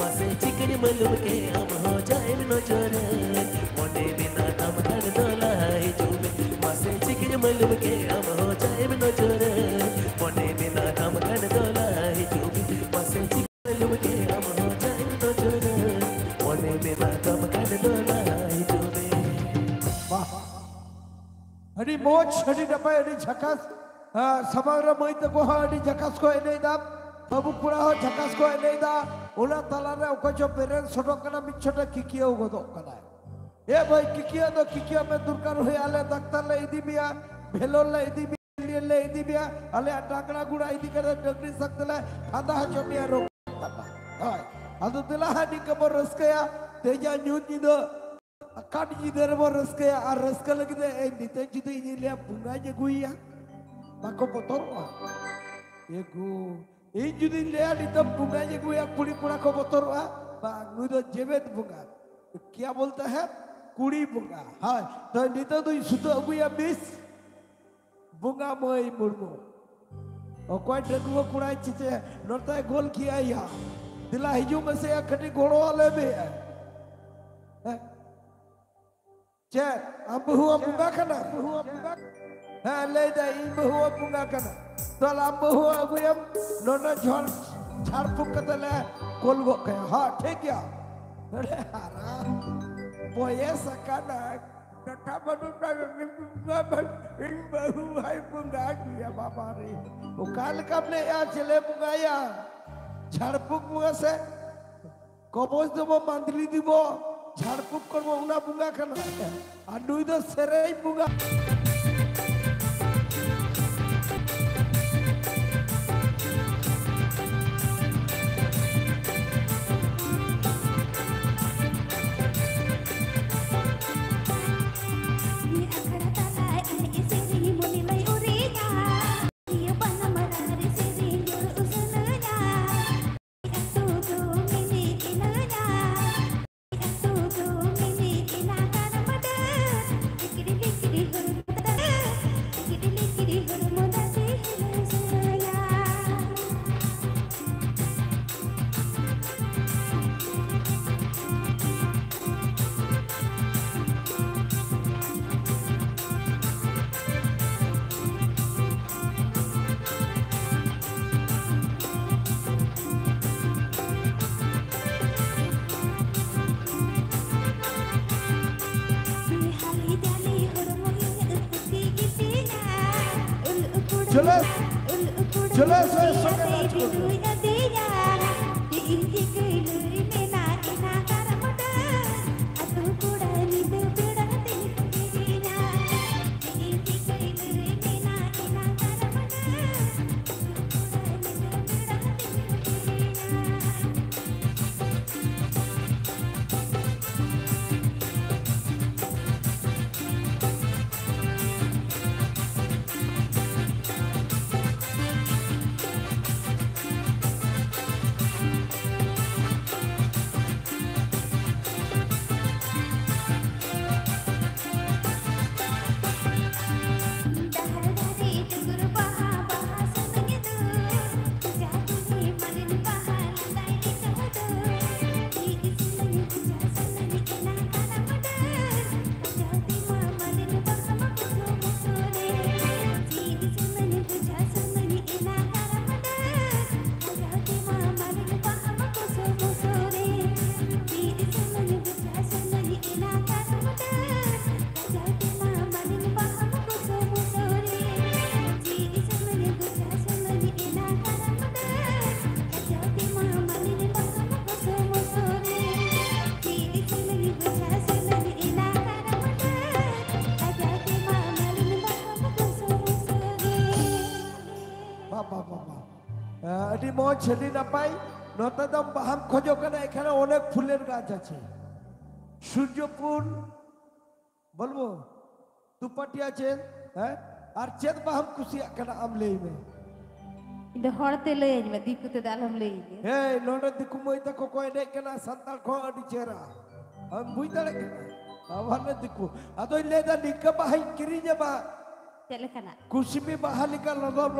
mase chicken malum ke am ho jaye nojor mone bina tham khan dola hai jube mase chicken malum ke am ho jaye nojor mone bina tham khan dola hai jube mase chicken malum ke am ho jaye nojor mone bina tham khan dola hai jube Hari moch, hari dapat, hari jakas. Samara mai tu ko hari jakas ko ini dah. Babu pura ho jakas ko ini dah. Ulah talare okai jo peren sotok kana bichota kikia ugodok kana. Ye boy kikia do kikia me durkar hoye ale doctor le idi biya, bhelor le idi biya, le idi biya. Ale atakra gura idi kara doctor sakte le ada hacho biya rok. Hai, adu tela hani kabor raskaya teja nyuti do. Akan jider bor raskaya ar raskal lagi de nite judi ini lihat bunga je guya. Mako kotor wah. Ego. Ini judi lihat itu bunga je guya kuri pura ko kotor wah. Bang, itu jebet bunga. Kya bolta hai? Kuri bunga. Hai. तो nite tu sudah guya bis. Bunga moi murmu. और कोई ड्रगुआ कुराई चीज़े NOTA गोल किया या दिला हिजू में से या कटी घोड़ों वाले भी है चेक अब हुआ बुंगा करना है ले जाए इब हुआ बुंगा करना तो अब हुआ गुयम नोटा झड़ झाड़ फूक करते ले कोल गो के हाँ ठीक या अरे हारा बोये सकाना नोटा बनुटा इन बहु भाई बुंगा किया बाबा रे वो काल कब ले या चले बुंगा या झाड़ फूक बुंगा से कबोज दो वो मंदली दी वो झाड़ फूक कर वो उना बुंगा करना अन्नू इधर सेरे ही Bunga jelas saya sangat Adi mau jadi napai, nota dam paham khojokan ekhane onek phuler গাছ আছে সূর্যপুর বলবো দুপাটি আছে হ্যাঁ আর চেত বাহাম কুসিয়া কেন আমলেইবে ইন্দা হরতে লই আইবে দিকুতে দালম লইবে এই নটা দিকু মইতা কো কয় নে কেন সান্তাল খো আদি চেরা আম বুইতালে আবার দিকু আদই লেদা নিকা বাহাই কিরি যাবা তেলে খানা কুসিমি বাহালিকা লদব